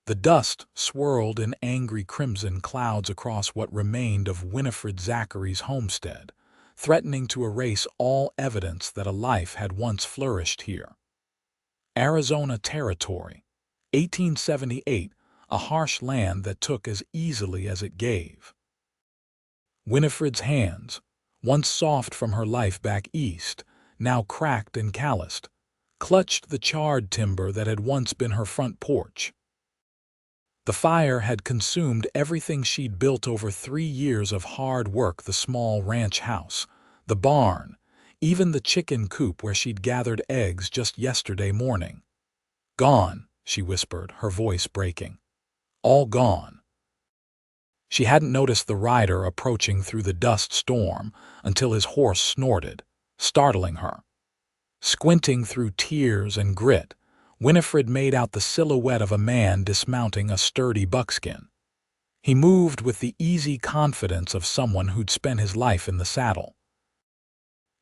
The dust swirled in angry crimson clouds across what remained of Winifred Zachary's homestead, threatening to erase all evidence that a life had once flourished here. Arizona Territory, 1878, a harsh land that took as easily as it gave. Winifred's hands, once soft from her life back east, now cracked and calloused, clutched the charred timber that had once been her front porch. The fire had consumed everything she'd built over 3 years of hard work: the small ranch house, the barn, even the chicken coop where she'd gathered eggs just yesterday morning. "Gone," she whispered, her voice breaking. "All gone." She hadn't noticed the rider approaching through the dust storm until his horse snorted, startling her. Squinting through tears and grit, Winifred made out the silhouette of a man dismounting a sturdy buckskin. He moved with the easy confidence of someone who'd spent his life in the saddle.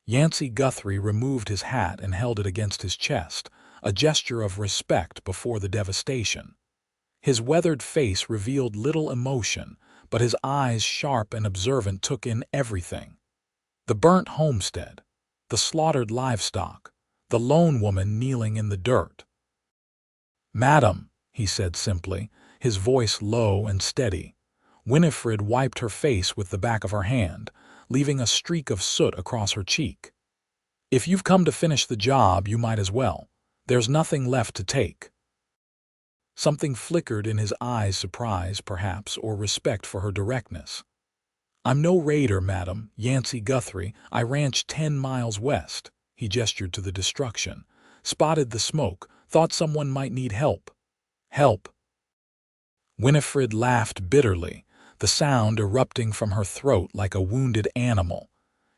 Yancey Guthrie removed his hat and held it against his chest, a gesture of respect before the devastation. His weathered face revealed little emotion, but his eyes, sharp and observant, took in everything. The burnt homestead, the slaughtered livestock, the lone woman kneeling in the dirt. "Madam," he said simply, his voice low and steady. Winifred wiped her face with the back of her hand, leaving a streak of soot across her cheek. "If you've come to finish the job, you might as well. There's nothing left to take." Something flickered in his eyes, surprise, perhaps, or respect for her directness. "I'm no raider, madam, Yancey Guthrie. I ranch 10 miles west." He gestured to the destruction. "Spotted the smoke, thought someone might need help." "Help?" Winifred laughed bitterly, the sound erupting from her throat like a wounded animal.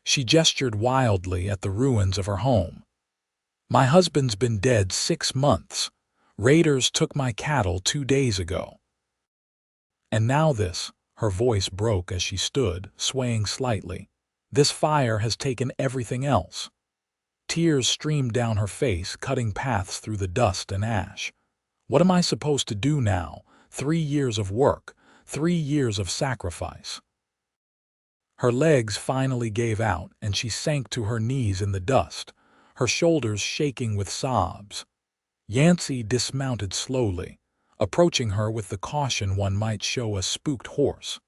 She gestured wildly at the ruins of her home. "My husband's been dead 6 months. Raiders took my cattle 2 days ago. And now this," her voice broke as she stood, swaying slightly. "This fire has taken everything else." Tears streamed down her face, cutting paths through the dust and ash. "What am I supposed to do now? 3 years of work, 3 years of sacrifice." Her legs finally gave out, and she sank to her knees in the dust, her shoulders shaking with sobs. Yancey dismounted slowly, approaching her with the caution one might show a spooked horse.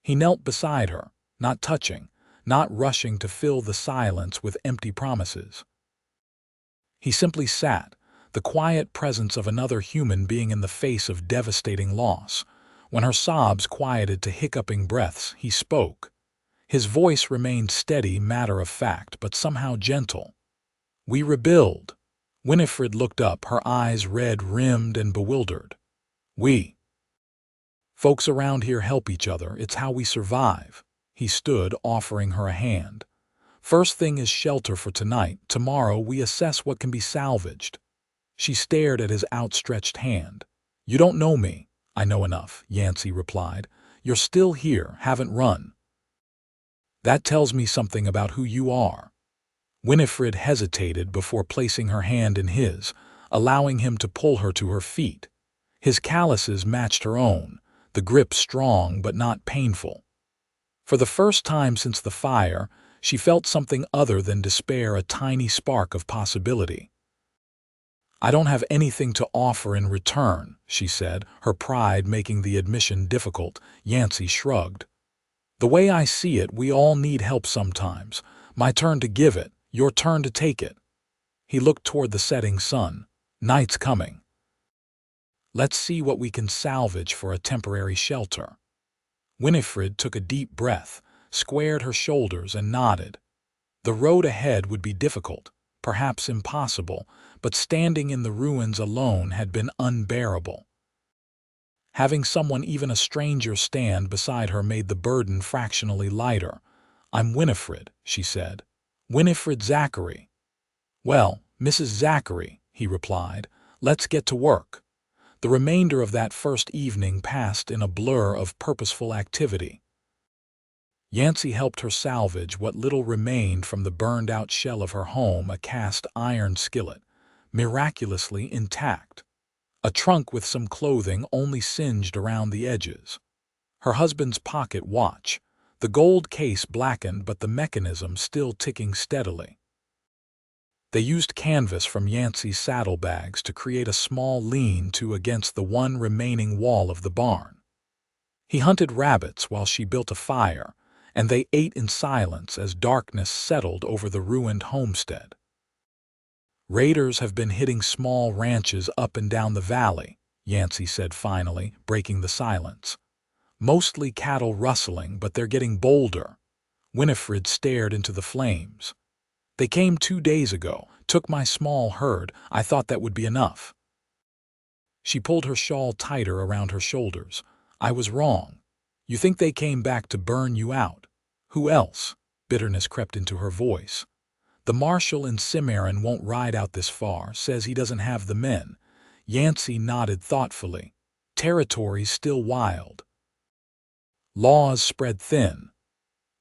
He knelt beside her, not touching, not rushing to fill the silence with empty promises. He simply sat, the quiet presence of another human being in the face of devastating loss. When her sobs quieted to hiccuping breaths, he spoke. His voice remained steady, matter-of-fact, but somehow gentle. "We rebuild." Winifred looked up, her eyes red-rimmed and bewildered. "We. Folks around here help each other. It's how we survive." He stood, offering her a hand. "First thing is shelter for tonight. Tomorrow we assess what can be salvaged." She stared at his outstretched hand. "You don't know me." "I know enough," Yancey replied. "You're still here, haven't run. That tells me something about who you are." Winifred hesitated before placing her hand in his, allowing him to pull her to her feet. His calluses matched her own, the grip strong but not painful. For the first time since the fire, she felt something other than despair, a tiny spark of possibility. "I don't have anything to offer in return," she said, her pride making the admission difficult. Yancey shrugged. "The way I see it, we all need help sometimes. My turn to give it, your turn to take it." He looked toward the setting sun. "Night's coming. Let's see what we can salvage for a temporary shelter." Winifred took a deep breath, squared her shoulders, and nodded. The road ahead would be difficult, perhaps impossible, but standing in the ruins alone had been unbearable. Having someone, even a stranger, stand beside her made the burden fractionally lighter. "I'm Winifred," she said. "Winifred Zachary." "Well, Mrs. Zachary," he replied, "let's get to work." The remainder of that first evening passed in a blur of purposeful activity. Yancey helped her salvage what little remained from the burned-out shell of her home, a cast iron skillet, miraculously intact. a trunk with some clothing only singed around the edges. Her husband's pocket watch, the gold case blackened but the mechanism still ticking steadily. They used canvas from Yancey's saddlebags to create a small lean-to against the one remaining wall of the barn. He hunted rabbits while she built a fire, and they ate in silence as darkness settled over the ruined homestead. Raiders have been hitting small ranches up and down the valley, Yancey said finally, breaking the silence. Mostly cattle rustling, but they're getting bolder. Winifred stared into the flames. They came 2 days ago, took my small herd. I thought that would be enough. She pulled her shawl tighter around her shoulders. I was wrong. You think they came back to burn you out? Who else? Bitterness crept into her voice. The marshal in Cimarron won't ride out this far, says he doesn't have the men. Yancey nodded thoughtfully. Territory's still wild. Laws spread thin.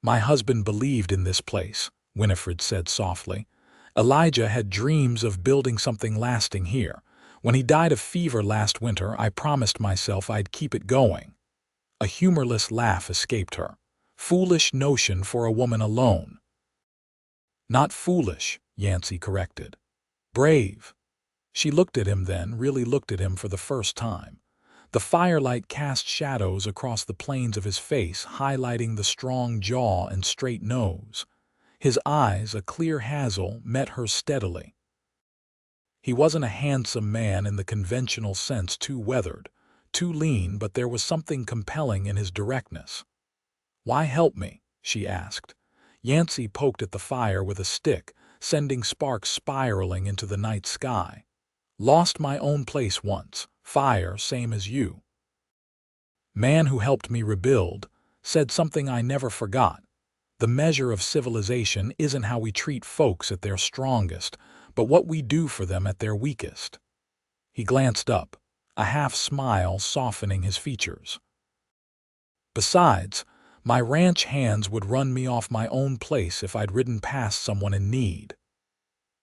My husband believed in this place, Winifred said softly. Elijah had dreams of building something lasting here. When he died of fever last winter, I promised myself I'd keep it going. A humorless laugh escaped her. Foolish notion for a woman alone. Not foolish, Yancey corrected. Brave. She looked at him then, really looked at him for the first time. The firelight cast shadows across the planes of his face, highlighting the strong jaw and straight nose. His eyes, a clear hazel, met hers steadily. He wasn't a handsome man in the conventional sense, too weathered, too lean, but there was something compelling in his directness. Why help me? She asked. Yancey poked at the fire with a stick, sending sparks spiraling into the night sky. Lost my own place once. Fire, same as you. Man who helped me rebuild, said something I never forgot. The measure of civilization isn't how we treat folks at their strongest, but what we do for them at their weakest. He glanced up, a half-smile softening his features. Besides, my ranch hands would run me off my own place if I'd ridden past someone in need.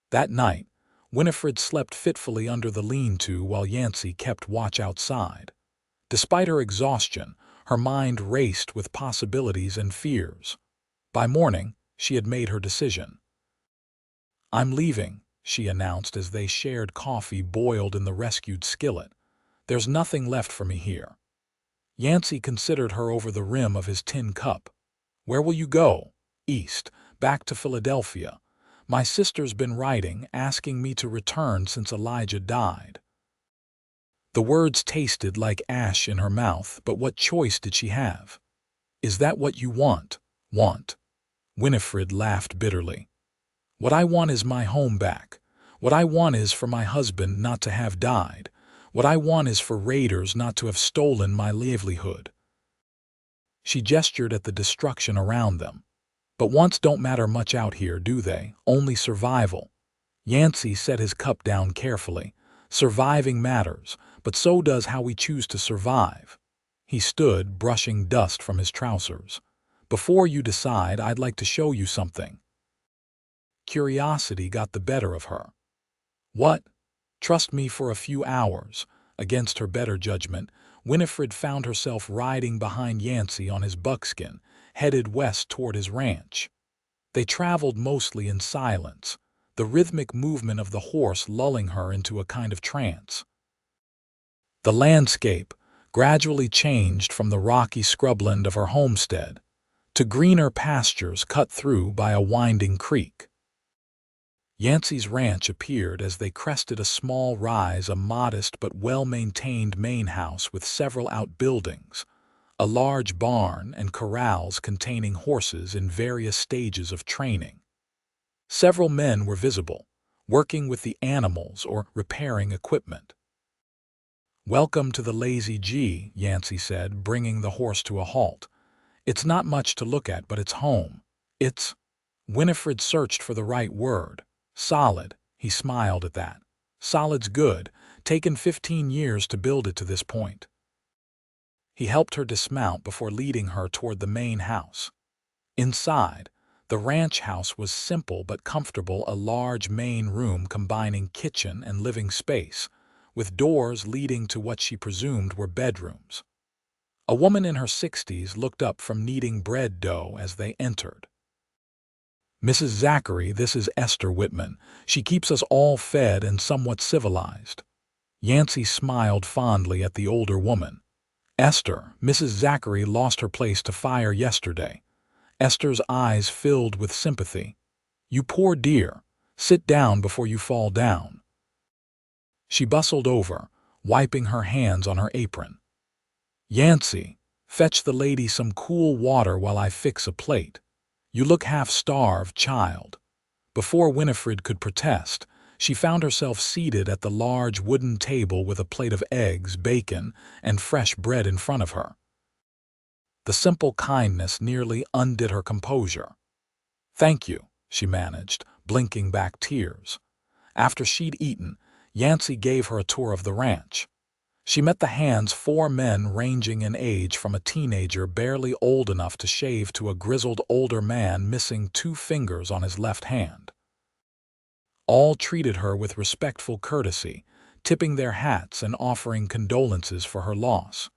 That night, Winifred slept fitfully under the lean-to while Yancey kept watch outside. Despite her exhaustion, her mind raced with possibilities and fears. By morning, she had made her decision. I'm leaving, she announced as they shared coffee boiled in the rescued skillet. There's nothing left for me here. Yancey considered her over the rim of his tin cup. Where will you go? East, back to Philadelphia. My sister's been writing, asking me to return since Elijah died. The words tasted like ash in her mouth, but what choice did she have? Is that what you want? Want? Winifred laughed bitterly. What I want is my home back. What I want is for my husband not to have died. What I want is for raiders not to have stolen my livelihood. She gestured at the destruction around them. But wants don't matter much out here, do they? Only survival. Yancey set his cup down carefully. Surviving matters, but so does how we choose to survive. He stood, brushing dust from his trousers. Before you decide, I'd like to show you something. Curiosity got the better of her. What? Trust me for a few hours. Against her better judgment, Winifred found herself riding behind Yancey on his buckskin, headed west toward his ranch. They traveled mostly in silence, the rhythmic movement of the horse lulling her into a kind of trance. The landscape gradually changed from the rocky scrubland of her homestead to greener pastures cut through by a winding creek. Yancey's ranch appeared as they crested a small rise, a modest but well-maintained main house with several outbuildings, a large barn and corrals containing horses in various stages of training. Several men were visible, working with the animals or repairing equipment. Welcome to the Lazy G, Yancey said, bringing the horse to a halt. It's not much to look at, but it's home. It's... Winifred searched for the right word. Solid. He smiled at that. Solid's good. Taken 15 years to build it to this point. He helped her dismount before leading her toward the main house. Inside, the ranch house was simple but comfortable, a large main room combining kitchen and living space, with doors leading to what she presumed were bedrooms. A woman in her 60s looked up from kneading bread dough as they entered. "Mrs. Zachary, this is Esther Whitman. She keeps us all fed and somewhat civilized." Yancey smiled fondly at the older woman. "Esther, Mrs. Zachary lost her place to fire yesterday." Esther's eyes filled with sympathy. "You poor dear. Sit down before you fall down." She bustled over, wiping her hands on her apron. "Yancey, fetch the lady some cool water while I fix a plate. You look half-starved, child." Before Winifred could protest, she found herself seated at the large wooden table with a plate of eggs, bacon, and fresh bread in front of her. The simple kindness nearly undid her composure. "Thank you," she managed, blinking back tears. After she'd eaten, Yancey gave her a tour of the ranch. She met the hands 4 men ranging in age from a teenager barely old enough to shave to a grizzled older man missing 2 fingers on his left hand. All treated her with respectful courtesy, tipping their hats and offering condolences for her loss.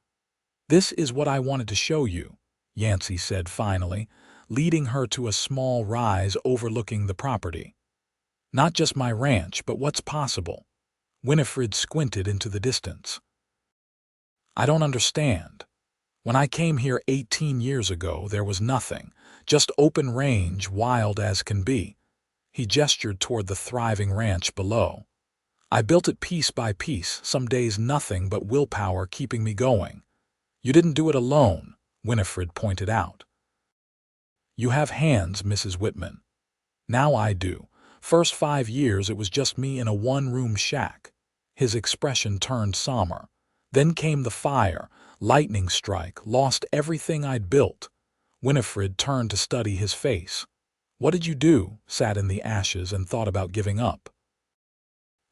"This is what I wanted to show you," Yancey said finally, leading her to a small rise overlooking the property. "Not just my ranch, but what's possible." Winifred squinted into the distance. "I don't understand. When I came here 18 years ago, there was nothing, just open range, wild as can be." He gestured toward the thriving ranch below. "I built it piece by piece, some days nothing but willpower keeping me going." "You didn't do it alone," Winifred pointed out. "You have hands, Mrs. Whitman. Now I do. First 5 years it was just me in a one-room shack." His expression turned somber. "Then came the fire, lightning strike, lost everything I'd built." Winifred turned to study his face. "What did you do?" Sat in the ashes and thought about giving up.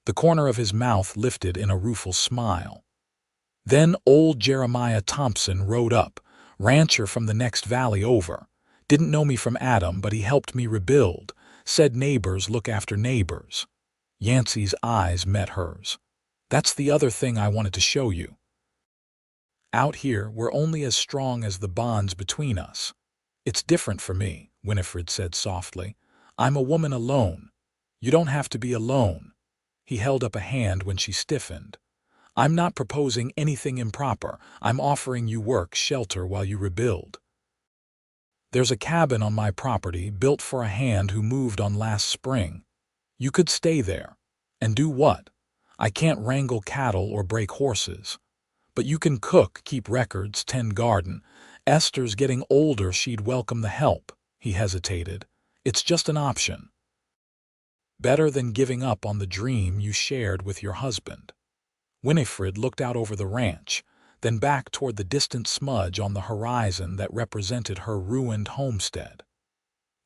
The corner of his mouth lifted in a rueful smile. "Then old Jeremiah Thompson rode up, rancher from the next valley over. Didn't know me from Adam, but he helped me rebuild. Said neighbors look after neighbors." Yancey's eyes met hers. "That's the other thing I wanted to show you. Out here, we're only as strong as the bonds between us." "It's different for me," Winifred said softly. "I'm a woman alone." "You don't have to be alone." He held up a hand when she stiffened. "I'm not proposing anything improper. I'm offering you work, shelter while you rebuild. There's a cabin on my property built for a hand who moved on last spring. You could stay there. And do what? I can't wrangle cattle or break horses. But you can cook, keep records, tend garden. Esther's getting older, she'd welcome the help." He hesitated. "It's just an option. Better than giving up on the dream you shared with your husband." Winifred looked out over the ranch, then back toward the distant smudge on the horizon that represented her ruined homestead.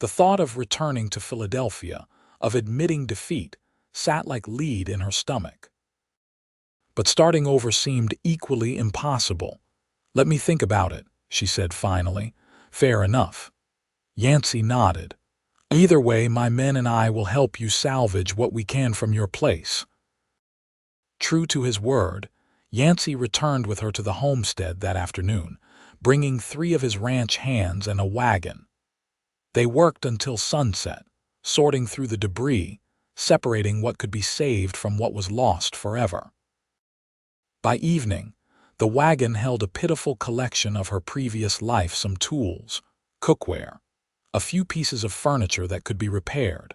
The thought of returning to Philadelphia, of admitting defeat, sat like lead in her stomach. But starting over seemed equally impossible. "Let me think about it," she said finally. "Fair enough." Yancey nodded. "Either way, my men and I will help you salvage what we can from your place." True to his word, Yancey returned with her to the homestead that afternoon, bringing 3 of his ranch hands and a wagon. They worked until sunset, sorting through the debris, separating what could be saved from what was lost forever. By evening, the wagon held a pitiful collection of her previous life, some tools, cookware, a few pieces of furniture that could be repaired,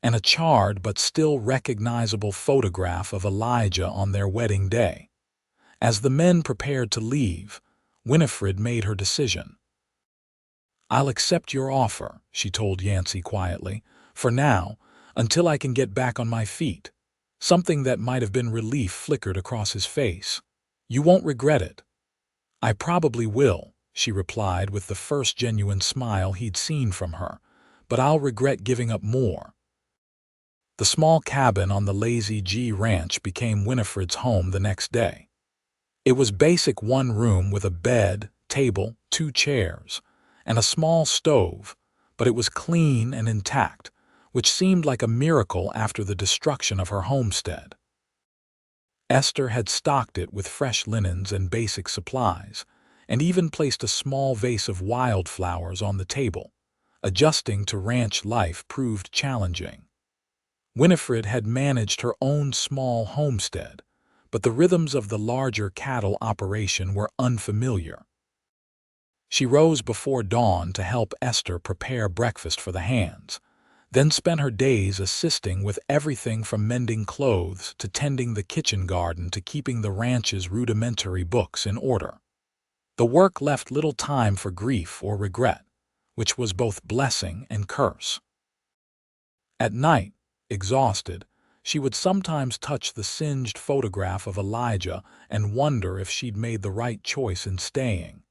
and a charred but still recognizable photograph of Elijah on their wedding day. As the men prepared to leave, Winifred made her decision. "I'll accept your offer," she told Yancey quietly, "for now, until I can get back on my feet." Something that might have been relief flickered across his face. "You won't regret it." "I probably will," she replied with the first genuine smile he'd seen from her, "but I'll regret giving up more." The small cabin on the Lazy G Ranch became Winifred's home the next day. It was basic, one room with a bed, table, 2 chairs, and a small stove, but it was clean and intact, which seemed like a miracle after the destruction of her homestead. Esther had stocked it with fresh linens and basic supplies, and even placed a small vase of wildflowers on the table. Adjusting to ranch life proved challenging. Winifred had managed her own small homestead, but the rhythms of the larger cattle operation were unfamiliar. She rose before dawn to help Esther prepare breakfast for the hands, then spent her days assisting with everything from mending clothes to tending the kitchen garden to keeping the ranch's rudimentary books in order. The work left little time for grief or regret, which was both blessing and curse. At night, exhausted, she would sometimes touch the singed photograph of Elijah and wonder if she'd made the right choice in staying.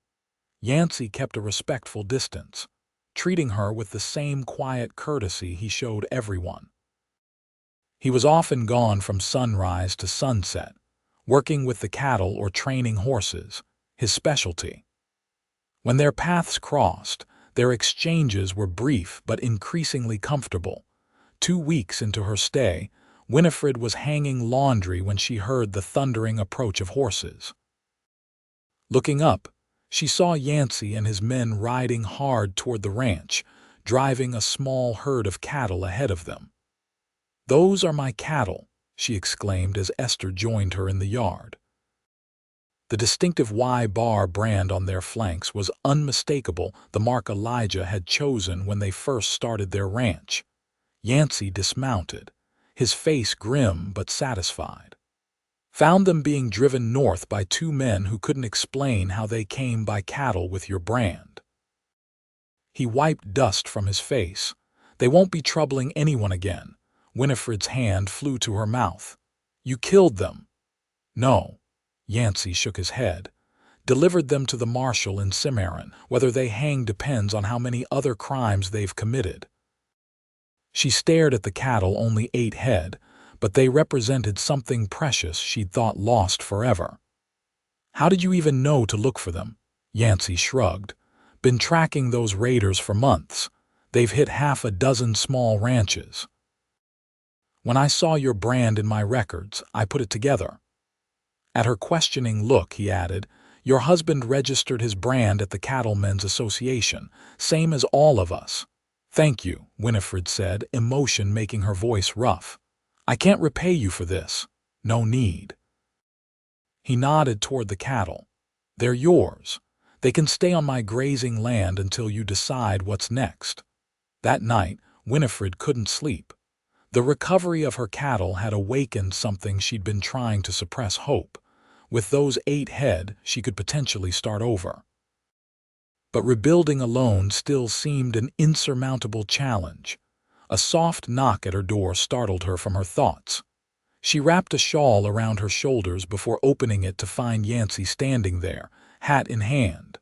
Yancey kept a respectful distance, treating her with the same quiet courtesy he showed everyone. He was often gone from sunrise to sunset, working with the cattle or training horses, his specialty. When their paths crossed, their exchanges were brief but increasingly comfortable. 2 weeks into her stay, Winifred was hanging laundry when she heard the thundering approach of horses. Looking up, she saw Yancey and his men riding hard toward the ranch, driving a small herd of cattle ahead of them. "Those are my cattle," she exclaimed as Esther joined her in the yard. The distinctive Y-bar brand on their flanks was unmistakable, the mark Elijah had chosen when they first started their ranch. Yancey dismounted, his face grim but satisfied. "Found them being driven north by 2 men who couldn't explain how they came by cattle with your brand." He wiped dust from his face. "They won't be troubling anyone again." Winifred's hand flew to her mouth. "You killed them." "No." Yancey shook his head. "Delivered them to the marshal in Cimarron. Whether they hang depends on how many other crimes they've committed." She stared at the cattle, only 8 head, but they represented something precious she'd thought lost forever. "How did you even know to look for them?" Yancey shrugged. "Been tracking those raiders for months. They've hit 6 small ranches. When I saw your brand in my records, I put it together." At her questioning look, he added, "Your husband registered his brand at the Cattlemen's Association, same as all of us." "Thank you," Winifred said, emotion making her voice rough. "I can't repay you for this. No need." He nodded toward the cattle. "They're yours. They can stay on my grazing land until you decide what's next." That night, Winifred couldn't sleep. The recovery of her cattle had awakened something she'd been trying to suppress: hope. With those 8 head, she could potentially start over. But rebuilding alone still seemed an insurmountable challenge. A soft knock at her door startled her from her thoughts. She wrapped a shawl around her shoulders before opening it to find Yancey standing there, hat in hand.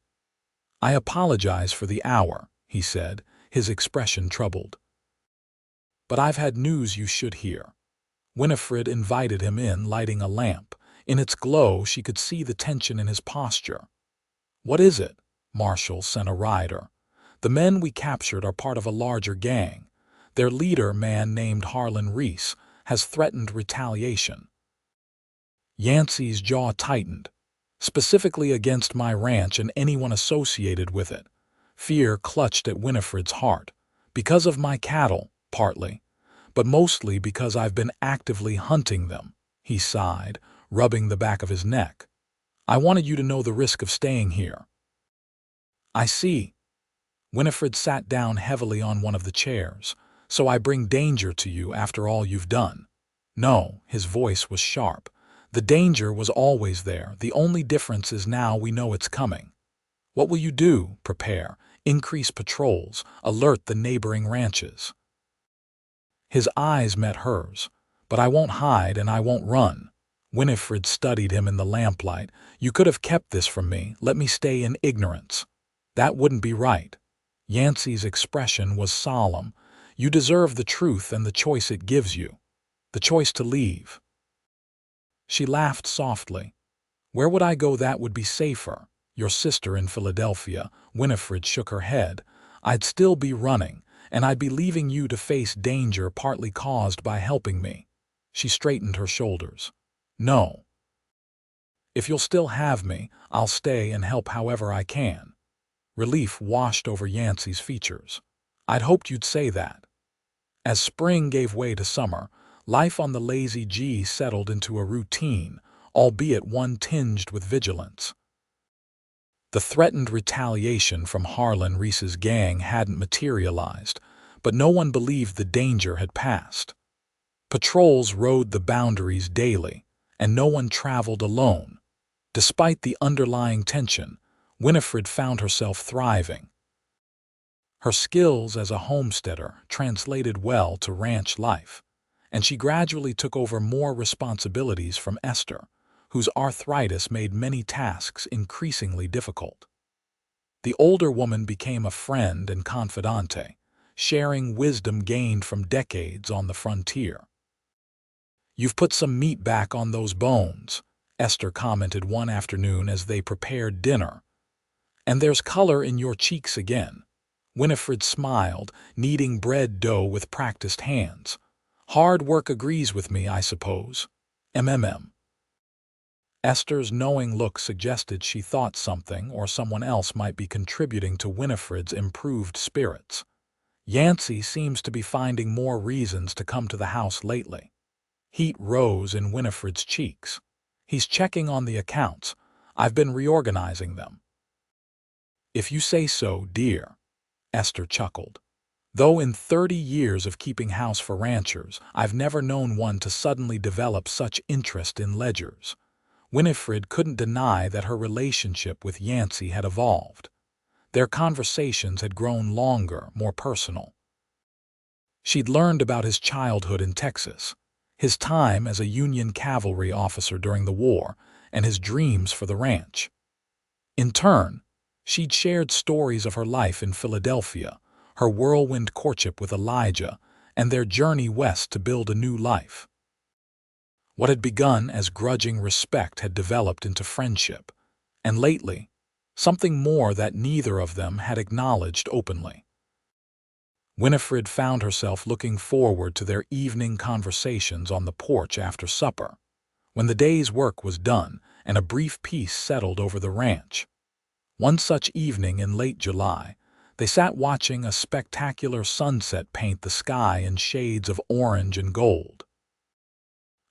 "I apologize for the hour," he said, his expression troubled. "But I've had news you should hear." Winifred invited him in, lighting a lamp. In its glow, she could see the tension in his posture. "What is it?" "Marshall sent a rider. The men we captured are part of a larger gang. Their leader, man named Harlan Reese, has threatened retaliation." Yancey's jaw tightened. "Specifically against my ranch and anyone associated with it." Fear clutched at Winifred's heart. "Because of my cattle, partly, but mostly because I've been actively hunting them," he sighed, rubbing the back of his neck. "I wanted you to know the risk of staying here." "I see." Winifred sat down heavily on one of the chairs. "So I bring danger to you after all you've done?" "No," his voice was sharp. "The danger was always there. The only difference is now we know it's coming." "What will you do?" "Prepare. Increase patrols. Alert the neighboring ranches." His eyes met hers. "But I won't hide and I won't run." Winifred studied him in the lamplight. "You could have kept this from me, let me stay in ignorance." "That wouldn't be right." Yancey's expression was solemn. "You deserve the truth and the choice it gives you. The choice to leave." She laughed softly. "Where would I go that would be safer? Your sister in Philadelphia." Winifred shook her head. "I'd still be running, and I'd be leaving you to face danger partly caused by helping me." She straightened her shoulders. "No, If you'll still have me, I'll stay and help however I can." Relief washed over Yancey's features. "I'd hoped you'd say that." As spring gave way to summer, life on the Lazy G settled into a routine, albeit one tinged with vigilance. The threatened retaliation from Harlan Reese's gang hadn't materialized, but no one believed the danger had passed. Patrols rode the boundaries daily, and no one traveled alone. Despite the underlying tension, Winifred found herself thriving. Her skills as a homesteader translated well to ranch life, and she gradually took over more responsibilities from Esther, whose arthritis made many tasks increasingly difficult. The older woman became a friend and confidante, sharing wisdom gained from decades on the frontier. "You've put some meat back on those bones," Esther commented one afternoon as they prepared dinner. "And there's color in your cheeks again." Winifred smiled, kneading bread dough with practiced hands. "Hard work agrees with me, I suppose. MMM." Esther's knowing look suggested she thought something or someone else might be contributing to Winifred's improved spirits. "Yancey seems to be finding more reasons to come to the house lately." Heat rose in Winifred's cheeks. "He's checking on the accounts. I've been reorganizing them." "If you say so, dear," Esther chuckled. "Though in 30 years of keeping house for ranchers, I've never known one to suddenly develop such interest in ledgers." Winifred couldn't deny that her relationship with Yancey had evolved. Their conversations had grown longer, more personal. She'd learned about his childhood in Texas, his time as a Union cavalry officer during the war, and his dreams for the ranch. In turn, she'd shared stories of her life in Philadelphia, her whirlwind courtship with Elijah, and their journey west to build a new life. What had begun as grudging respect had developed into friendship, and lately, something more that neither of them had acknowledged openly. Winifred found herself looking forward to their evening conversations on the porch after supper, when the day's work was done and a brief peace settled over the ranch. One such evening in late July, they sat watching a spectacular sunset paint the sky in shades of orange and gold.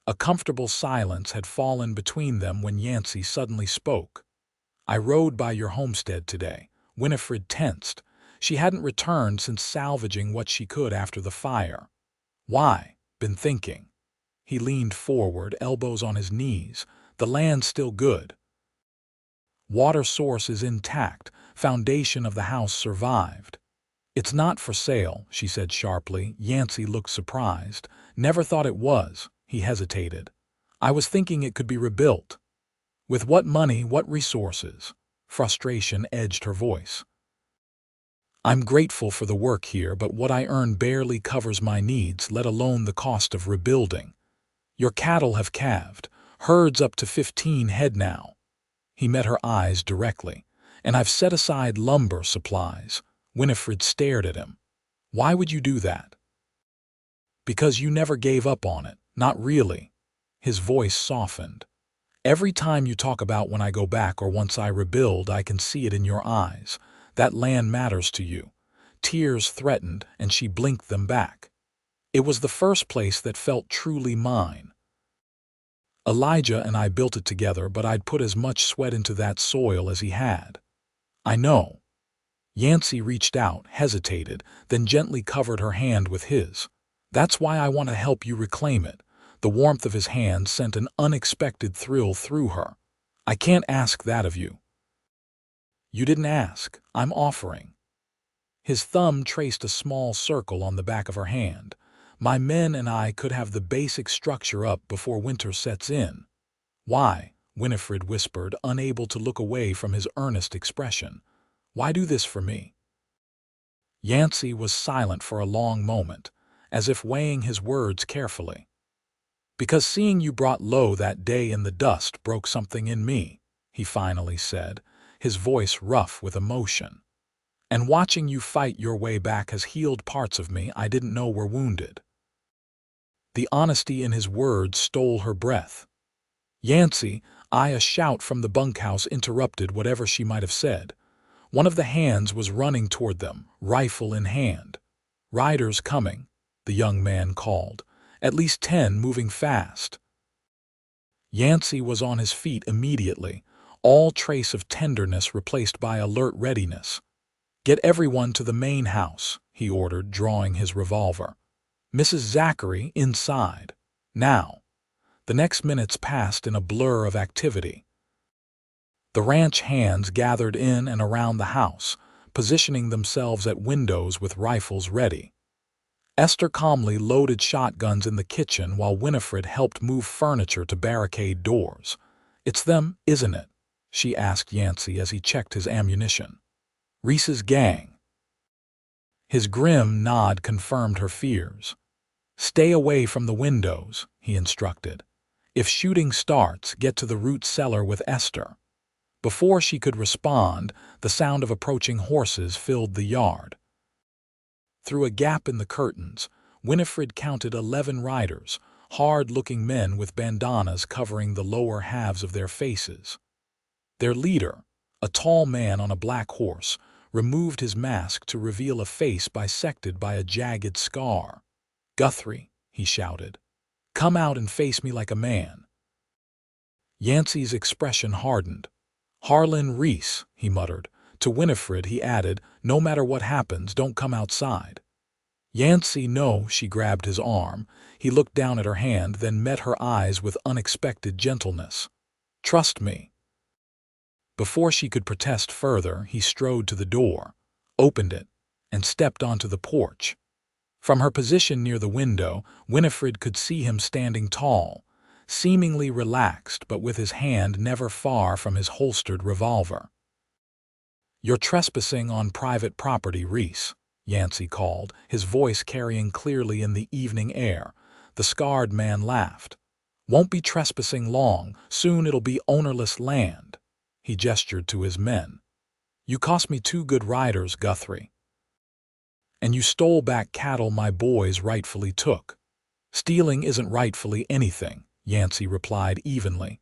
A comfortable silence had fallen between them when Yancey suddenly spoke. "I rode by your homestead today." Winifred tensed. She hadn't returned since salvaging what she could after the fire. "Why?" "Been thinking." He leaned forward, elbows on his knees. "The land's still good. Water source is intact. Foundation of the house survived." "It's not for sale," she said sharply. Yancey looked surprised. "Never thought it was." He hesitated. "I was thinking it could be rebuilt." "With what money, what resources?" Frustration edged her voice. "I'm grateful for the work here, but what I earn barely covers my needs, let alone the cost of rebuilding. Your cattle have calved, herds up to 15 head now." He met her eyes directly. "And I've set aside lumber supplies." Winifred stared at him. "Why would you do that?" "Because you never gave up on it." "Not really." His voice softened. "Every time you talk about when I go back or once I rebuild, I can see it in your eyes. That land matters to you." Tears threatened, and she blinked them back. "It was the first place that felt truly mine. Elijah and I built it together, but I'd put as much sweat into that soil as he had." "I know." Yancey reached out, hesitated, then gently covered her hand with his. "That's why I want to help you reclaim it." The warmth of his hand sent an unexpected thrill through her. "I can't ask that of you." "You didn't ask. I'm offering." His thumb traced a small circle on the back of her hand. "My men and I could have the basic structure up before winter sets in." "Why?" Winifred whispered, unable to look away from his earnest expression. "Why do this for me?" Yancey was silent for a long moment, as if weighing his words carefully. "Because seeing you brought low that day in the dust broke something in me," he finally said, his voice rough with emotion. "And watching you fight your way back has healed parts of me I didn't know were wounded." The honesty in his words stole her breath. "Yancey, A shout from the bunkhouse interrupted whatever she might have said. One of the hands was running toward them, rifle in hand. "Riders coming," the young man called. "At least 10 moving fast." Yancey was on his feet immediately, all trace of tenderness replaced by alert readiness. "Get everyone to the main house," he ordered, drawing his revolver. "Mrs. Zachary inside. Now." The next minutes passed in a blur of activity. The ranch hands gathered in and around the house, positioning themselves at windows with rifles ready. Esther calmly loaded shotguns in the kitchen while Winifred helped move furniture to barricade doors. "It's them, isn't it?" she asked Yancey as he checked his ammunition. "Reese's gang." His grim nod confirmed her fears. "Stay away from the windows," he instructed. "If shooting starts, get to the root cellar with Esther." Before she could respond, the sound of approaching horses filled the yard. Through a gap in the curtains, Winifred counted 11 riders, hard-looking men with bandanas covering the lower halves of their faces. Their leader, a tall man on a black horse, removed his mask to reveal a face bisected by a jagged scar. "Guthrie," he shouted, "come out and face me like a man." Yancey's expression hardened. "Harlan Reese," he muttered. To Winifred he added, "No matter what happens, don't come outside." "Yancey, no," she grabbed his arm. He looked down at her hand, then met her eyes with unexpected gentleness. "Trust me." Before she could protest further, he strode to the door, opened it, and stepped onto the porch. From her position near the window, Winifred could see him standing tall, seemingly relaxed but with his hand never far from his holstered revolver. "You're trespassing on private property, Reese," Yancey called, his voice carrying clearly in the evening air. The scarred man laughed. "Won't be trespassing long. Soon it'll be ownerless land." He gestured to his men. "You cost me 2 good riders, Guthrie. And you stole back cattle my boys rightfully took." "Stealing isn't rightfully anything," Yancey replied evenly.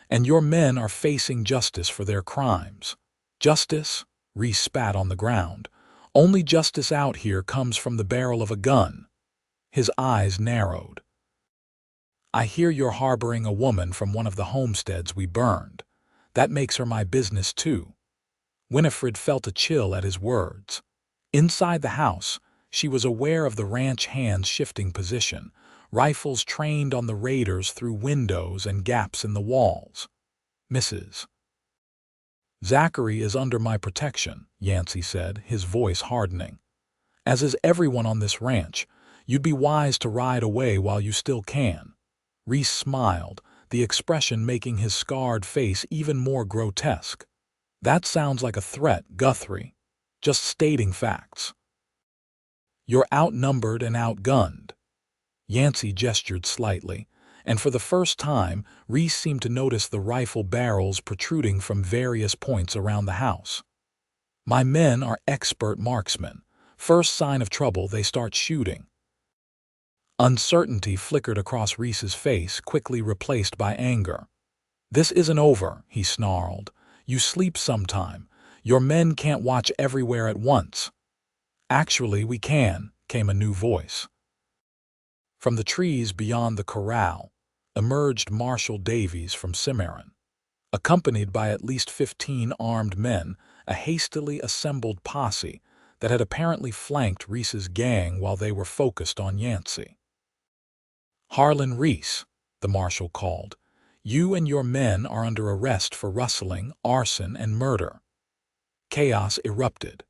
"And your men are facing justice for their crimes." "Justice?" Reese spat on the ground. "Only justice out here comes from the barrel of a gun." His eyes narrowed. "I hear you're harboring a woman from one of the homesteads we burned. That makes her my business too." Winifred felt a chill at his words. Inside the house, she was aware of the ranch hands' shifting position, rifles trained on the raiders through windows and gaps in the walls. "Mrs. Zachary is under my protection," Yancey said, his voice hardening. "As is everyone on this ranch. You'd be wise to ride away while you still can." Reese smiled, the expression making his scarred face even more grotesque. "That sounds like a threat, Guthrie. Just stating facts." "You're outnumbered and outgunned." Yancey gestured slightly, and for the first time, Reese seemed to notice the rifle barrels protruding from various points around the house. "My men are expert marksmen. First sign of trouble, they start shooting." Uncertainty flickered across Reese's face, quickly replaced by anger. "This isn't over," he snarled. "You sleep sometime. Your men can't watch everywhere at once." "Actually, we can," came a new voice. From the trees beyond the corral emerged Marshal Davies from Cimarron. Accompanied by at least 15 armed men, a hastily assembled posse that had apparently flanked Reese's gang while they were focused on Yancey. "Harlan Reese," the marshal called, "you and your men are under arrest for rustling, arson, and murder." Chaos erupted.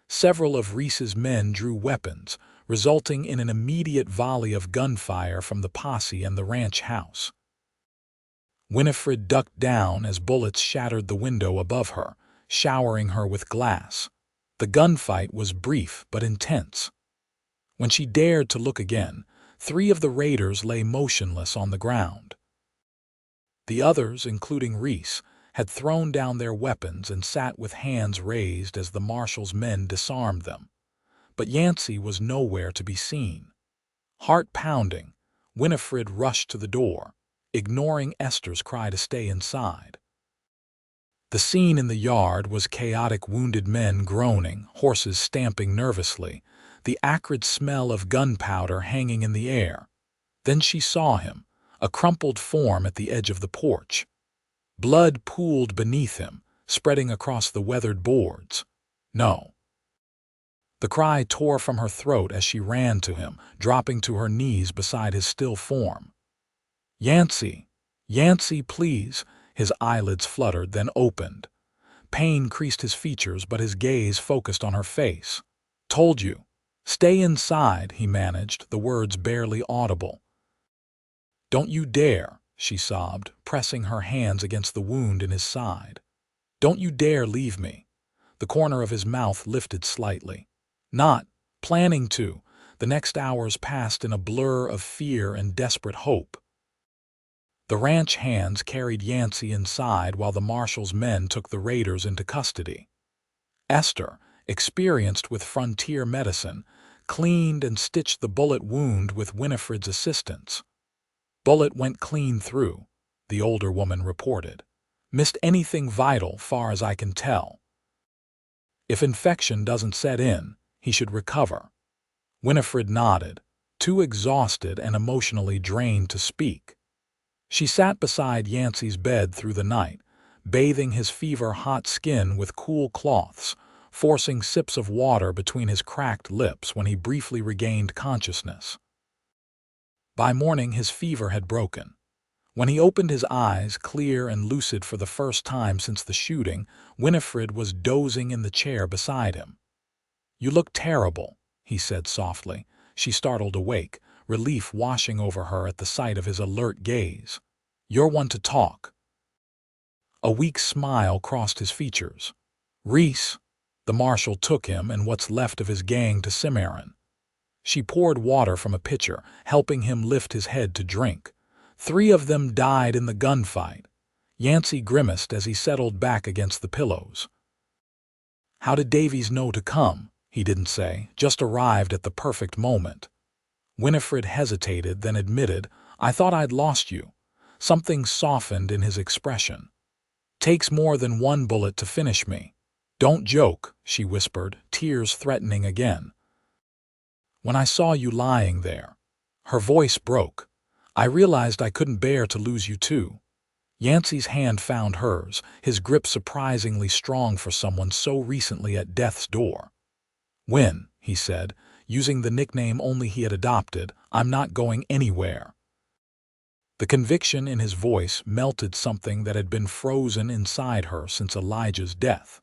Several of Reese's men drew weapons, resulting in an immediate volley of gunfire from the posse and the ranch house. Winifred ducked down as bullets shattered the window above her, showering her with glass. The gunfight was brief but intense. When she dared to look again, 3 of the raiders lay motionless on the ground. The others, including Reese, had thrown down their weapons and sat with hands raised as the marshal's men disarmed them. But Yancey was nowhere to be seen. Heart pounding, Winifred rushed to the door, ignoring Esther's cry to stay inside. The scene in the yard was chaotic: wounded men groaning, horses stamping nervously, the acrid smell of gunpowder hanging in the air. Then she saw him, a crumpled form at the edge of the porch. Blood pooled beneath him, spreading across the weathered boards. No. The cry tore from her throat as she ran to him, dropping to her knees beside his still form. "Yancey! Yancey, please!" His eyelids fluttered, then opened. Pain creased his features, but his gaze focused on her face. "Told you. Stay inside," he managed, the words barely audible. "Don't you dare," she sobbed, pressing her hands against the wound in his side. "Don't you dare leave me." The corner of his mouth lifted slightly. "Not planning to." The next hours passed in a blur of fear and desperate hope. The ranch hands carried Yancey inside while the marshal's men took the raiders into custody. Esther, experienced with frontier medicine, cleaned and stitched the bullet wound with Winifred's assistance. "Bullet went clean through," the older woman reported. "Missed anything vital, far as I can tell. If infection doesn't set in, he should recover." Winifred nodded, too exhausted and emotionally drained to speak. She sat beside Yancey's bed through the night, bathing his fever-hot skin with cool cloths, forcing sips of water between his cracked lips when he briefly regained consciousness. By morning his fever had broken. When he opened his eyes, clear and lucid for the first time since the shooting, Winifred was dozing in the chair beside him. "You look terrible," he said softly. She startled awake, relief washing over her at the sight of his alert gaze. "You're one to talk." A weak smile crossed his features. "Reese." The marshal took him and what's left of his gang to Cimarron. She poured water from a pitcher, helping him lift his head to drink. "3 of them died in the gunfight." Yancey grimaced as he settled back against the pillows. "How did Davies know to come?" He didn't say, just arrived at the perfect moment. Winifred hesitated, then admitted, "I thought I'd lost you." Something softened in his expression. "Takes more than one bullet to finish me." "Don't joke," she whispered, tears threatening again. "When I saw you lying there," her voice broke, "I realized I couldn't bear to lose you too." Yancey's hand found hers, his grip surprisingly strong for someone so recently at death's door. "Win," he said, using the nickname only he had adopted, "I'm not going anywhere." The conviction in his voice melted something that had been frozen inside her since Elijah's death.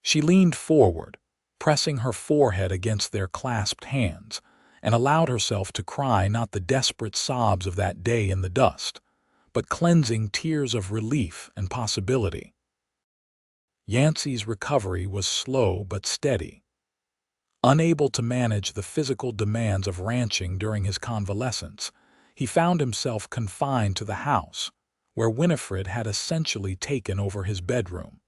She leaned forward, pressing her forehead against their clasped hands, and allowed herself to cry not the desperate sobs of that day in the dust, but cleansing tears of relief and possibility. Yancey's recovery was slow but steady. Unable to manage the physical demands of ranching during his convalescence, he found himself confined to the house, where Winifred had essentially taken over his bedroom.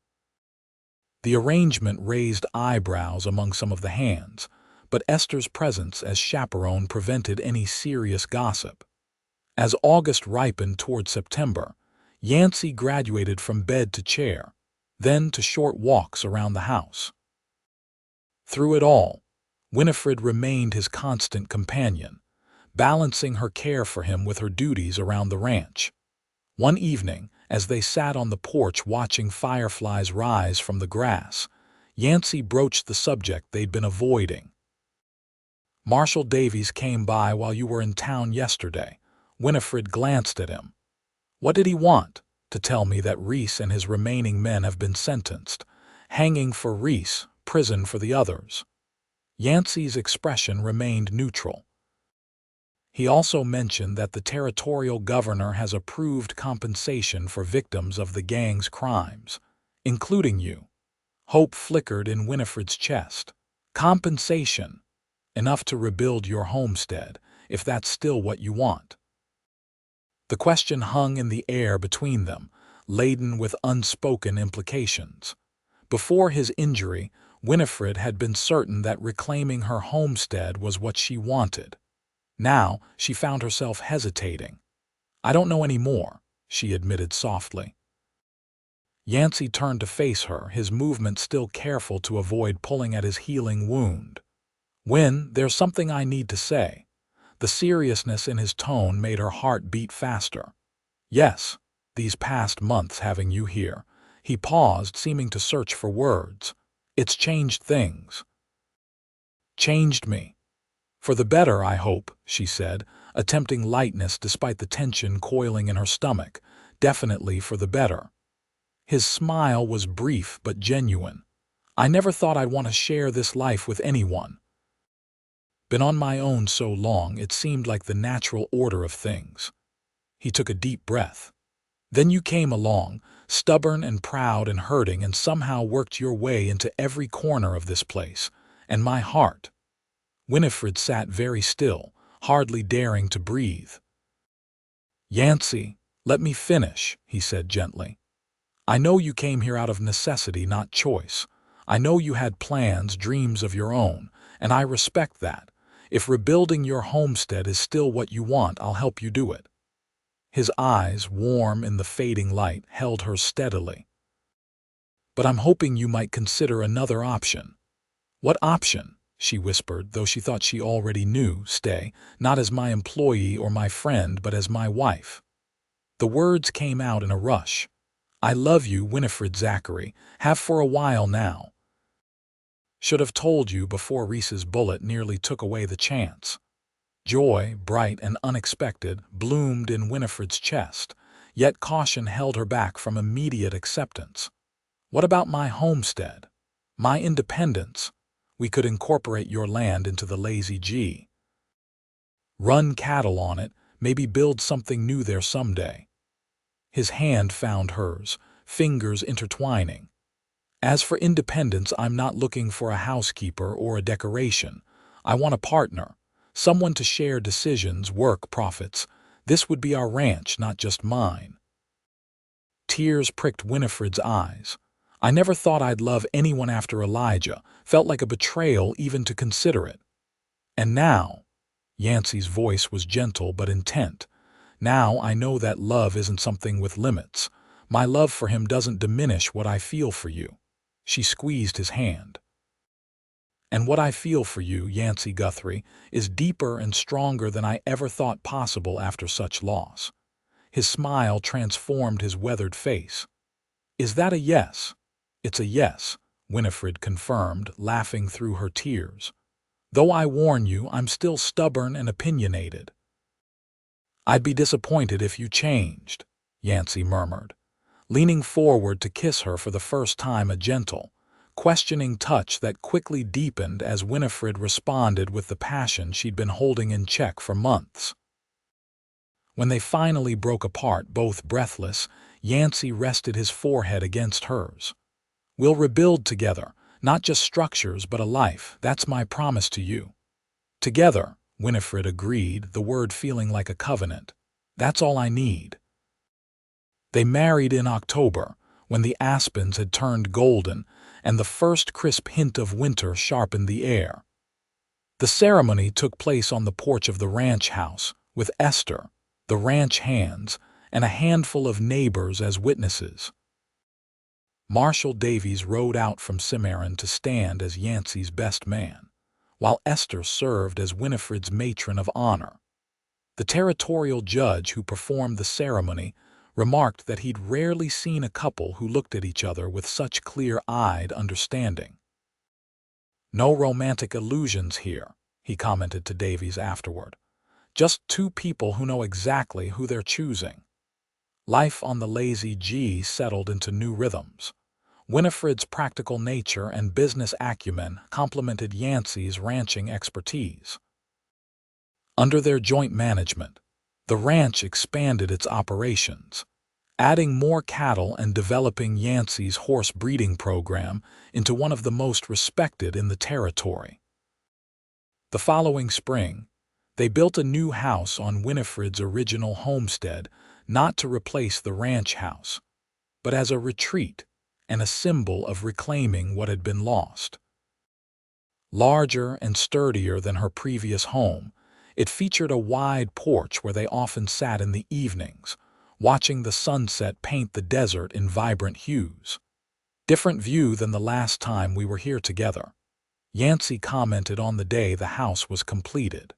The arrangement raised eyebrows among some of the hands, but Esther's presence as chaperone prevented any serious gossip. As August ripened toward September, Yancey graduated from bed to chair, then to short walks around the house. Through it all, Winifred remained his constant companion, balancing her care for him with her duties around the ranch. One evening, as they sat on the porch watching fireflies rise from the grass, Yancey broached the subject they'd been avoiding. "Marshal Davies came by while you were in town yesterday." Winifred glanced at him. "What did he want?" "To tell me that Reese and his remaining men have been sentenced. Hanging for Reese, prison for the others." Yancey's expression remained neutral. "He also mentioned that the territorial governor has approved compensation for victims of the gang's crimes, including you." Hope flickered in Winifred's chest. "Compensation? Enough to rebuild your homestead, if that's still what you want." The question hung in the air between them, laden with unspoken implications. Before his injury, Winifred had been certain that reclaiming her homestead was what she wanted. Now she found herself hesitating. I don't know any more, she admitted softly. Yancey turned to face her, his movement still careful to avoid pulling at his healing wound. "Win, there's something I need to say." The seriousness in his tone made her heart beat faster. "Yes, these past months having you here." He paused, seeming to search for words. "It's changed things." "Changed me. For the better, I hope," she said, attempting lightness despite the tension coiling in her stomach. "Definitely for the better." His smile was brief but genuine. "I never thought I'd want to share this life with anyone. Been on my own so long, it seemed like the natural order of things." He took a deep breath. "Then you came along, stubborn and proud and hurting, and somehow worked your way into every corner of this place. And my heart." Winifred sat very still, hardly daring to breathe. "Yancey, let me finish," he said gently. "I know you came here out of necessity, not choice. I know you had plans, dreams of your own, and I respect that. If rebuilding your homestead is still what you want, I'll help you do it." His eyes, warm in the fading light, held her steadily. "But I'm hoping you might consider another option." "What option?" she whispered, though she thought she already knew. "Stay, not as my employee or my friend, but as my wife." The words came out in a rush. "I love you, Winifred Zachary. Have for a while now. Should have told you before Reese's bullet nearly took away the chance." Joy, bright and unexpected, bloomed in Winifred's chest, yet caution held her back from immediate acceptance. "What about my homestead? My independence? We could incorporate your land into the Lazy G. Run cattle on it, maybe build something new there someday." His hand found hers, fingers intertwining. "As for independence, I'm not looking for a housekeeper or a decoration. I want a partner, someone to share decisions, work, profits. This would be our ranch, not just mine." Tears pricked Winifred's eyes. "I never thought I'd love anyone after Elijah. Felt like a betrayal even to consider it. And now," Yancey's voice was gentle but intent, "now I know that love isn't something with limits. My love for him doesn't diminish what I feel for you." She squeezed his hand. "And what I feel for you, Yancey Guthrie, is deeper and stronger than I ever thought possible after such loss." His smile transformed his weathered face. "Is that a yes?" "It's a yes," Winifred confirmed, laughing through her tears. "Though I warn you, I'm still stubborn and opinionated." "I'd be disappointed if you changed," Yancey murmured, leaning forward to kiss her for the first time, a gentle, questioning touch that quickly deepened as Winifred responded with the passion she'd been holding in check for months. When they finally broke apart, both breathless, Yancey rested his forehead against hers. "We'll rebuild together, not just structures but a life. That's my promise to you." "Together," Winifred agreed, the word feeling like a covenant. "That's all I need." They married in October, when the aspens had turned golden and the first crisp hint of winter sharpened the air. The ceremony took place on the porch of the ranch house, with Esther, the ranch hands, and a handful of neighbors as witnesses. Marshall Davies rode out from Cimarron to stand as Yancey's best man, while Esther served as Winifred's matron of honor. The territorial judge who performed the ceremony remarked that he'd rarely seen a couple who looked at each other with such clear-eyed understanding. "No romantic illusions here," he commented to Davies afterward. "Just two people who know exactly who they're choosing." Life on the Lazy G settled into new rhythms. Winifred's practical nature and business acumen complemented Yancey's ranching expertise. Under their joint management, the ranch expanded its operations, adding more cattle and developing Yancey's horse breeding program into one of the most respected in the territory. The following spring, they built a new house on Winifred's original homestead, not to replace the ranch house, but as a retreat and a symbol of reclaiming what had been lost. Larger and sturdier than her previous home, It featured a wide porch where they often sat in the evenings, watching the sunset paint the desert in vibrant hues. "Different view than the last time we were here together," Yancey commented on the day the house was completed.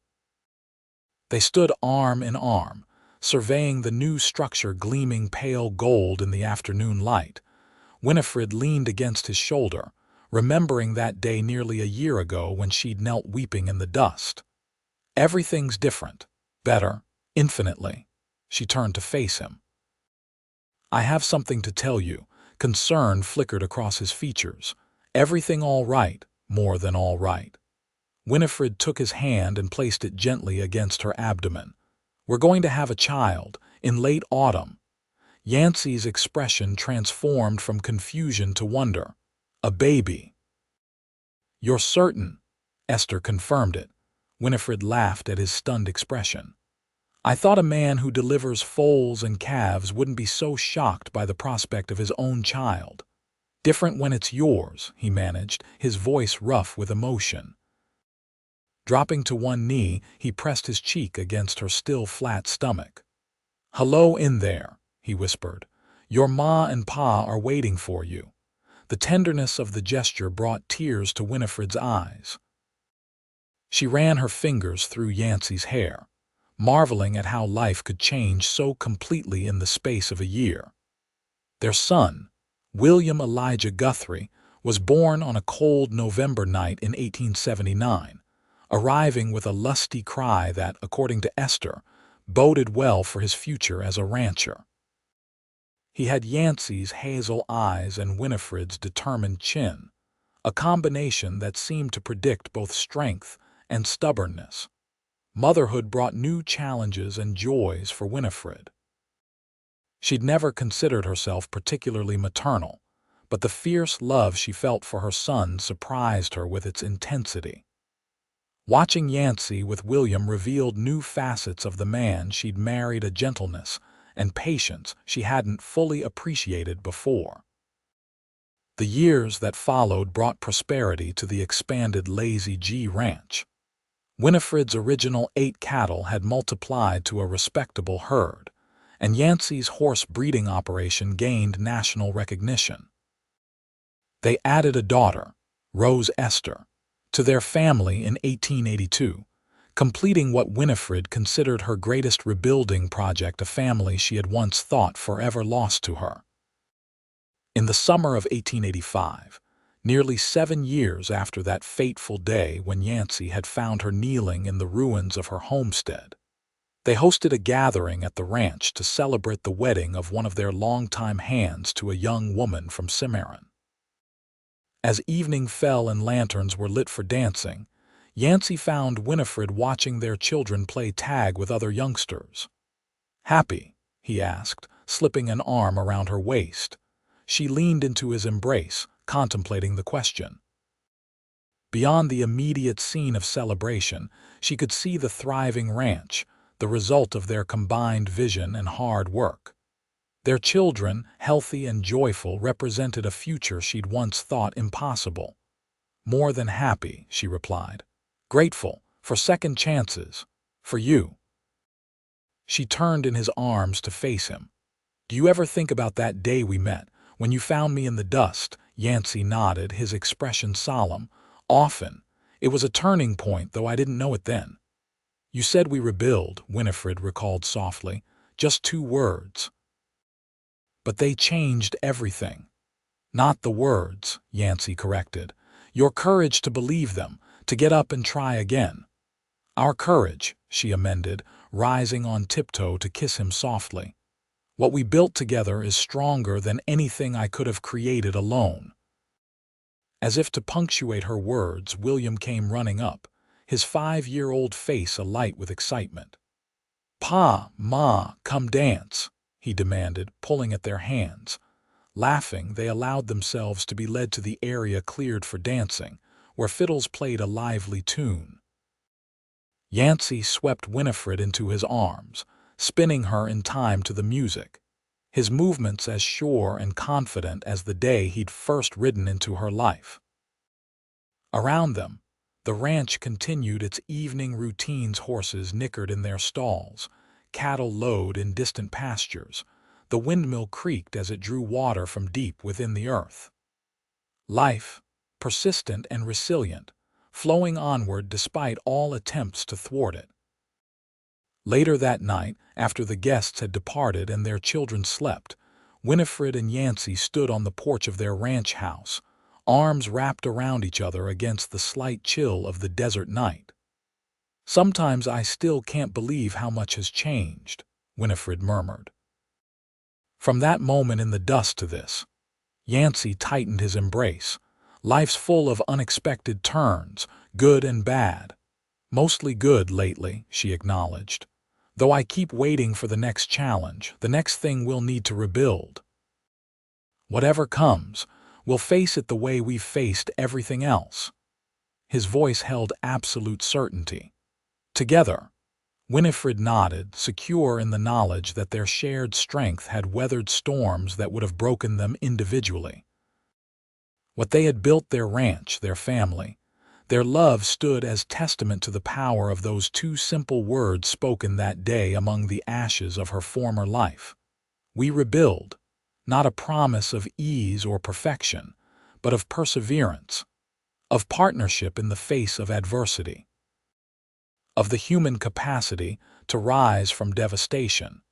They stood arm in arm, surveying the new structure gleaming pale gold in the afternoon light. Winifred leaned against his shoulder, remembering that day nearly a year ago when she'd knelt weeping in the dust. "Everything's different. Better. Infinitely." She turned to face him. "I have something to tell you." Concern flickered across his features. "Everything all right, more than all right." Winifred took his hand and placed it gently against her abdomen. "We're going to have a child, in late autumn." Yancey's expression transformed from confusion to wonder. "A baby." "You're certain?" Esther confirmed it. Winifred laughed at his stunned expression. "I thought a man who delivers foals and calves wouldn't be so shocked by the prospect of his own child." "Different when it's yours," he managed, his voice rough with emotion. Dropping to one knee, he pressed his cheek against her still flat stomach. "Hello in there," he whispered. "Your ma and pa are waiting for you." The tenderness of the gesture brought tears to Winifred's eyes. She ran her fingers through Yancey's hair, marveling at how life could change so completely in the space of a year. Their son, William Elijah Guthrie, was born on a cold November night in 1879, arriving with a lusty cry that, according to Esther, boded well for his future as a rancher. He had Yancey's hazel eyes and Winifred's determined chin, a combination that seemed to predict both strength and stubbornness. Motherhood brought new challenges and joys for Winifred. She'd never considered herself particularly maternal, but the fierce love she felt for her son surprised her with its intensity. Watching Yancey with William revealed new facets of the man she'd married, a gentleness and patience she hadn't fully appreciated before. The years that followed brought prosperity to the expanded Lazy G Ranch. Winifred's original 8 cattle had multiplied to a respectable herd, and Yancey's horse breeding operation gained national recognition. They added a daughter, Rose Esther, to their family in 1882, completing what Winifred considered her greatest rebuilding project, a family she had once thought forever lost to her. In the summer of 1885, nearly 7 years after that fateful day when Yancey had found her kneeling in the ruins of her homestead, they hosted a gathering at the ranch to celebrate the wedding of one of their longtime hands to a young woman from Cimarron. As evening fell and lanterns were lit for dancing, Yancey found Winifred watching their children play tag with other youngsters. "Happy?" he asked, slipping an arm around her waist. She leaned into his embrace, contemplating the question. Beyond the immediate scene of celebration, she could see the thriving ranch, the result of their combined vision and hard work. Their children, healthy and joyful, represented a future she'd once thought impossible. "More than happy," she replied. "Grateful, for second chances, for you." She turned in his arms to face him. "Do you ever think about that day we met, when you found me in the dust?" Yancey nodded, his expression solemn. "Often. It was a turning point, though I didn't know it then." "You said we rebuild," Winifred recalled softly. "Just 2 words. But they changed everything." "Not the words," Yancey corrected. "Your courage to believe them, to get up and try again." "Our courage," she amended, rising on tiptoe to kiss him softly. "What we built together is stronger than anything I could have created alone." As if to punctuate her words, William came running up, his 5-year-old face alight with excitement. "Pa, Ma, come dance," he demanded, pulling at their hands. Laughing, they allowed themselves to be led to the area cleared for dancing, where fiddles played a lively tune. Yancey swept Winifred into his arms, spinning her in time to the music, his movements as sure and confident as the day he'd first ridden into her life. Around them, The ranch continued its evening routines, horses nickered in their stalls, cattle lowed in distant pastures. The windmill creaked as it drew water from deep within the earth. Life, persistent and resilient, flowing onward despite all attempts to thwart it. Later that night, after the guests had departed and their children slept, Winifred and Yancey stood on the porch of their ranch house, arms wrapped around each other against the slight chill of the desert night. "Sometimes I still can't believe how much has changed," Winifred murmured. From that moment in the dust to this, Yancey tightened his embrace. "Life's full of unexpected turns, good and bad. Mostly good lately," she acknowledged. "Though I keep waiting for the next challenge, the next thing we'll need to rebuild. Whatever comes, we'll face it the way we've faced everything else." His voice held absolute certainty. Together, Winifred nodded, secure in the knowledge that their shared strength had weathered storms that would have broken them individually. What they had built, their ranch, their family, their love, stood as testament to the power of those two simple words spoken that day among the ashes of her former life. We rebuild, not a promise of ease or perfection, but of perseverance, of partnership in the face of adversity, of the human capacity to rise from devastation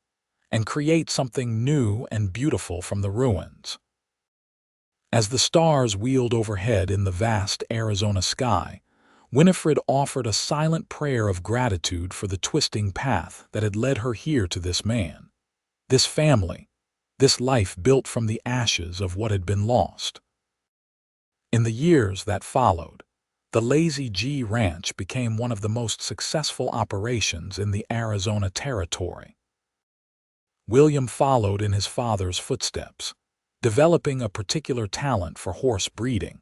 and create something new and beautiful from the ruins. As the stars wheeled overhead in the vast Arizona sky, Winifred offered a silent prayer of gratitude for the twisting path that had led her here to this man, this family, this life built from the ashes of what had been lost. In the years that followed, the Lazy G Ranch became one of the most successful operations in the Arizona territory. William followed in his father's footsteps, developing a particular talent for horse breeding,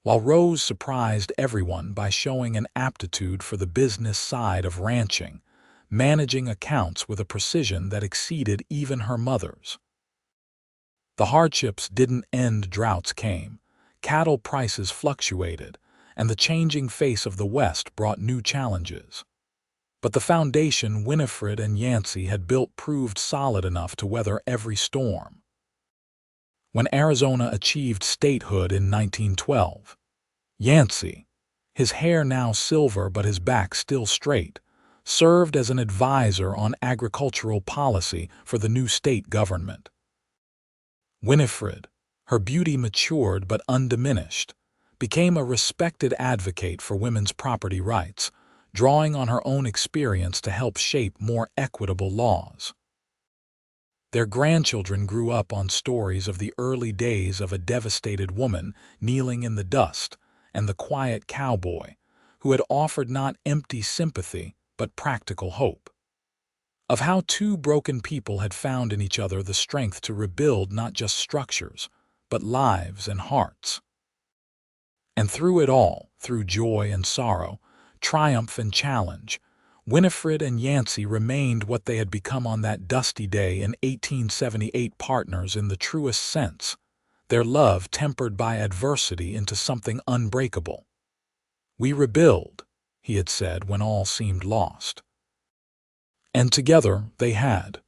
while Rose surprised everyone by showing an aptitude for the business side of ranching, managing accounts with a precision that exceeded even her mother's. The hardships didn't end, droughts came, cattle prices fluctuated, and the changing face of the West brought new challenges. But the foundation Winifred and Yancey had built proved solid enough to weather every storm. When Arizona achieved statehood in 1912, Yancey, his hair now silver but his back still straight, served as an advisor on agricultural policy for the new state government. Winifred, her beauty matured but undiminished, became a respected advocate for women's property rights, drawing on her own experience to help shape more equitable laws. Their grandchildren grew up on stories of the early days of a devastated woman kneeling in the dust and the quiet cowboy who had offered not empty sympathy but practical hope. Of how two broken people had found in each other the strength to rebuild not just structures, but lives and hearts. And through it all, through joy and sorrow, triumph and challenge, Winifred and Yancey remained what they had become on that dusty day in 1878, partners in the truest sense, their love tempered by adversity into something unbreakable. "We rebuild," he had said when all seemed lost. And together they had.